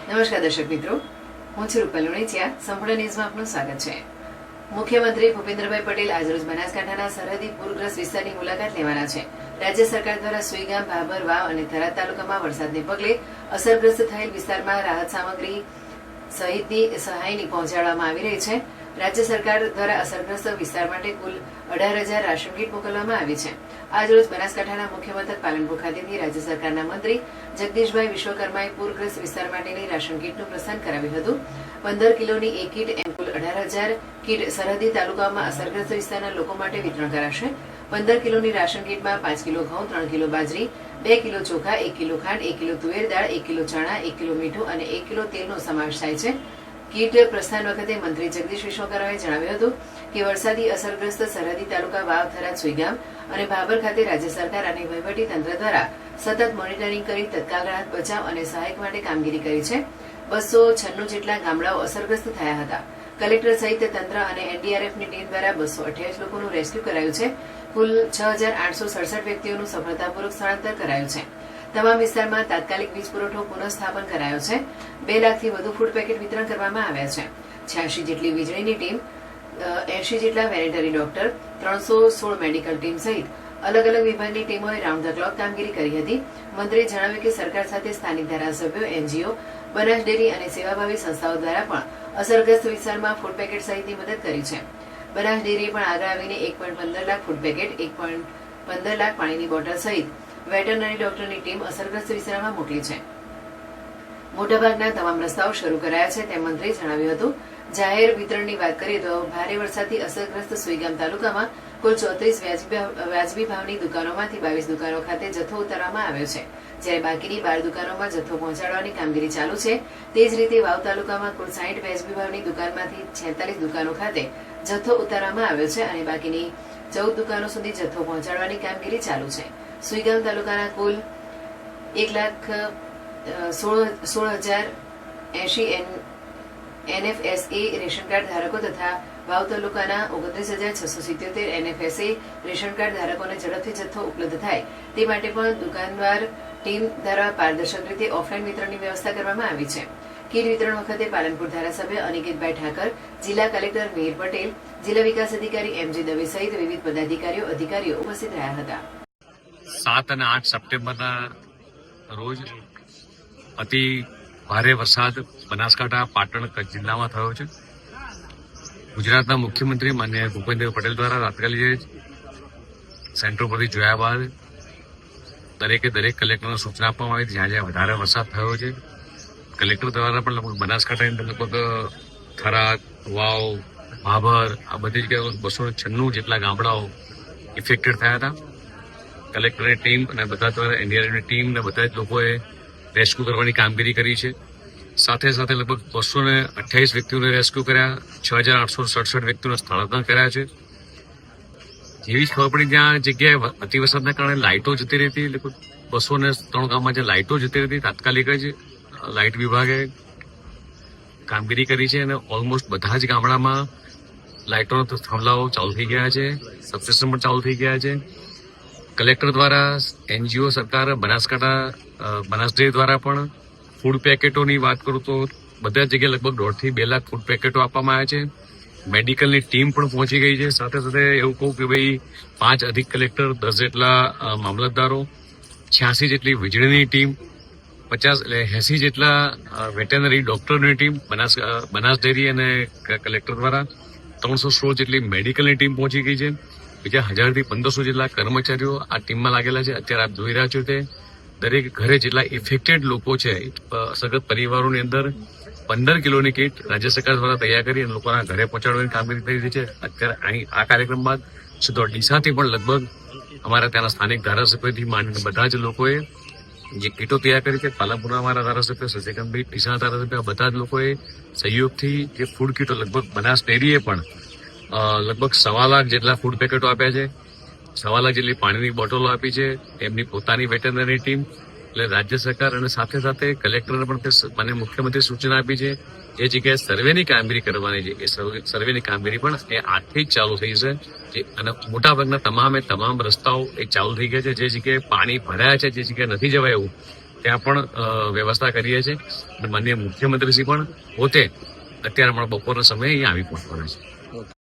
નમસ્કાર દર્શક મિત્રો, હું છું રૂપલ લુણીચિયા. સંપૂર્ણ ન્યૂઝમાં આપનું સ્વાગત છે. મુખ્યમંત્રી ભૂપેન્દ્રભાઈ પટેલ આજરોજ બનાસકાંઠાના સરહદી પૂરગ્રસ્ત વિસ્તારની મુલાકાત લેવાના છે. રાજ્ય સરકાર દ્વારા સુઈગામ, ભાભર, વાવ અને થરાદ તાલુકામાં વરસાદને પગલે અસરગ્રસ્ત થયેલ વિસ્તારમાં રાહત સામગ્રી સહિતની સહાયની પહોંચાડવામાં આવી રહી છે. રાજ્ય સરકાર દ્વારા અસરગ્રસ્ત વિસ્તાર માટે કુલ 18,000 રાશન કીટ મોકલવામાં આવી છે. આજરોજ બનાસકાંઠાના મુખ્ય મથક પાલનપુર ખાતેથી રાજ્ય સરકારના મંત્રી જગદીશભાઈ વિશ્વકર્માએ પૂરગ્રસ્ત વિસ્તાર માટેની રાશન કીટનું પ્રસ્થાન કરાવ્યું હતું. 15 કિલોની એક કીટ એમ કુલ 18,000 કીટ સરહદી તાલુકામાં અસરગ્રસ્ત વિસ્તારના લોકો માટે વિતરણ કરાશે. 15 કિલોની રાશન કીટમાં 5 કિલો ઘઉં, 3 કિલો બાજરી, 2 કિલો ચોખા, 1 કિલો ખાંડ, 1 કિલો તુવેર દાળ, 1 કિલો ચણા, 1 કિલો મીઠું અને 1 કિલો તેલનો સમાવેશ થાય છે. કીટ પ્રસ્થાન વખતે મંત્રી જગદીશ વિશ્વકર્માએ જણાવ્યું હતું કે વરસાદી અસરગ્રસ્ત સરહદી તાલુકા વાવ, થરાદ, સુઈગામ અને ભાભર ખાતે રાજ્ય સરકાર અને વહીવટી તંત્ર દ્વારા સતત મોનિટરિંગ કરી તત્કાળ રાહત, બચાવ અને સહાય માટે કામગીરી કરી છે. 296 જેટલા ગામડાઓ અસરગ્રસ્ત થયા હતા. કલેક્ટર સહિત તંત્ર અને એનડીઆરએફની ટીમ દ્વારા 228 લોકોનું રેસ્ક્યુ કરાયું છે. કુલ 6,867 વ્યક્તિઓનું સફળતાપૂર્વક સ્થળાંતર કરાયું છે. તમામ વિસ્તારમાં તાત્કાલિક વીજ પુરવઠો પુનઃસ્થાપન કરાયો છે. 2 લાખથી વધુ ફૂડ પેકેટ વિતરણ કરવામાં આવ્યા છે. 86 જેટલી વીજળીની ટીમ, 80 જેટલા વેટરનરી ડોક્ટર, 316 મેડિકલ ટીમ સહિત અલગ અલગ વિભાગની ટીમોએ રાઉન્ડ ધ ક્લોક કામગીરી કરી હતી. મંત્રીએ જણાવ્યું કે સરકાર સાથે સ્થાનિક ધારાસભ્યો, એનજીઓ, બનાસ ડેરી અને સેવાભાવી સંસ્થાઓ દ્વારા પણ અસરગ્રસ્ત વિસ્તારમાં ફૂડ પેકેટ સહિતની મદદ કરી છે. બનાસ ડેરીએ પણ આગળ આવીને 1.15 લાખ ફૂડ પેકેટ, 1.15 લાખ પાણીની બોટલ સહિત વેટરનરી ડોક્ટરની ટીમ અસરગ્રસ્ત વિસ્તારમાં મોકલી છે. મોટાભાગના તમામ રસ્તાઓ શરૂ કરાયા છે તેમ મંત્રીએ જણાવ્યું હતું. જાહેર વિતરણની વાત કરીએ તો ભારે વરસાદથી અસરગ્રસ્ત સુઈગામ તાલુકામાં કુલ 34 વ્યાજબી ભાવની દુકાનોમાંથી 22 દુકાનો ખાતે જથ્થો ઉતારવામાં આવ્યો છે, જ્યારે બાકીની 12 દુકાનોમાં જથ્થો પહોંચાડવાની કામગીરી ચાલુ છે. તે જ રીતે વાવ તાલુકામાં કુલ 60 વ્યાજબી ભાવની દુકાનમાંથી 46 દુકાનો ખાતે જથ્થો ઉતારવામાં આવ્યો છે અને બાકીની 14 દુકાનો સુધી જથ્થો પહોંચાડવાની કામગીરી ચાલુ છે. સુઈગામ તાલુકાના કુલ 1,16,080 એનએફએસએ રેશન કાર્ડ ધારકો તથા વાવ તાલુકાના 29,677 એનએફએસએ રેશન કાર્ડ ધારકોને ઝડપથી જથ્થો ઉપલબ્ધ થાય તે માટે પણ દુકાનવાર ટીમ દ્વારા પારદર્શક રીતે ઓફલાઈન વિતરણની વ્યવસ્થા કરવામાં આવી છે. કીટ વિતરણ વખતે પાલનપુર ધારાસભ્ય અનિકેતભાઈ ઠાકર, જિલ્લા કલેક્ટર મિહિર પટેલ, જિલ્લા વિકાસ અધિકારી એમજી દવે સહિત વિવિધ પદાધિકારીઓ, અધિકારીઓ ઉપસ્થિત રહ્યા હતા. 7 અને 8 સપ્ટેમ્બરના રોજ અતિ ભારે વરસાદ બનાસકાંઠા, પાટણ, કચ્છ જિલ્લામાં થયો છે. ગુજરાતના મુખ્યમંત્રી માનનીય ભૂપેન્દ્ર પટેલ દ્વારા તાત્કાલિક સેન્ટર પરથી જોયા બાદ દરેક કલેક્ટરને સૂચના આપવામાં આવી જ્યાં જ્યાં વધારે વરસાદ થયો છે. કલેક્ટર દ્વારા પણ લગભગ બનાસકાંઠાની અંદર લગભગ થરાદ, વાવ, ભાભર આ બધી જગ્યાએ 296 જેટલા ગામડાઓ ઇફેક્ટેડ થયા હતા. કલેક્ટરની ટીમ અને બધા દ્વારા એનડીઆરએફની ટીમ અને બધા જ લોકોએ રેસ્ક્યુ કરવાની કામગીરી કરી છે. સાથે સાથે લગભગ 228 વ્યક્તિઓને રેસ્ક્યુ કર્યા, 6,867 વ્યક્તિઓને સ્થળાંતર કર્યા છે. જેવી જ ખબર પડી ત્યાં જગ્યાએ અતિવરસાદના કારણે લાઇટો જતી રહી હતી. લગભગ 203 ગામમાં જે લાઇટો જતી રહી હતી તાત્કાલિક જ લાઇટ વિભાગે કામગીરી કરી છે અને ઓલમોસ્ટ બધા જ ગામડામાં લાઇટોના થાંભલાઓ ચાલુ થઈ ગયા છે, સબસ્ટેશન પણ ચાલુ થઈ ગયા છે. કલેક્ટર દ્વારા, એનજીઓ, સરકાર, બનાસ ડેરી દ્વારા પણ ફૂડ પેકેટોની વાત કરું તો બધા જગ્યાએ લગભગ 1.5 થી 2 લાખ ફૂડ પેકેટો આપવામાં આવ્યા છે. મેડિકલની ટીમ પણ પહોંચી ગઈ છે. સાથે સાથે એવું કહું કે ભાઈ 5 અધિક કલેક્ટર, 10 જેટલા મામલતદારો, 86 જેટલી વીજળીની ટીમ, 80 જેટલા વેટરનરી ડોક્ટરની ટીમ બનાસ ડેરી અને કલેક્ટર દ્વારા 316 જેટલી મેડિકલની ટીમ પહોંચી ગઈ છે. બીજા 1000 થી 1500 જેટલા કર્મચારીઓ આ ટીમમાં લાગેલા છે. અત્યારે આપ જોઈ રહ્યા છો તે દરેક ઘરે જેટલા ઇફેક્ટેડ લોકો છે, અસરગ્રસ્ત પરિવારોની અંદર 15 કિલોની કીટ રાજ્ય સરકાર દ્વારા તૈયાર કરી અને લોકોના ઘરે પહોંચાડવાની કામગીરી થઈ રહી છે. અત્યારે અહીં આ કાર્યક્રમ બાદ સીધો ડીસાથી પણ લગભગ અમારા ત્યાંના સ્થાનિક ધારાસભ્યથી માંડીને બધા જ લોકોએ જે કીટો તૈયાર કરી છે. પાલનપુરના અમારા ધારાસભ્ય સજયકાંતભાઈ, ડીસાના ધારાસભ્ય બધા જ લોકોએ સહયોગથી જે ફૂડ કીટો લગભગ બનાસ ડેરીએ પણ લગભગ 1.25 લાખ જેટલા ફૂડ પેકેટો આપ્યા છે, 1.25 લાખ જેટલી પાણીની બોટલો આપી છે એમની પોતાની વેટરનરી ટીમ. એટલે રાજ્ય સરકાર અને સાથે સાથે કલેક્ટરને પણ માનનીય મુખ્યમંત્રી સૂચના આપી છે જે જગ્યાએ સર્વેની કામગીરી કરવાની છે એ સર્વેની કામગીરી પણ એ આજથી જ ચાલુ થઈ છે અને મોટાભાગના તમામ રસ્તાઓ એ ચાલુ થઈ ગયા છે. જે જગ્યાએ પાણી ભરાયા છે, જે જગ્યાએ નથી જવાય એવું ત્યાં પણ વ્યવસ્થા કરીએ છીએ અને માનનીય મુખ્યમંત્રીશ્રી પણ પોતે અત્યારે હમણાં બપોરના સમયે અહીંયા આવી પહોંચવાના છે.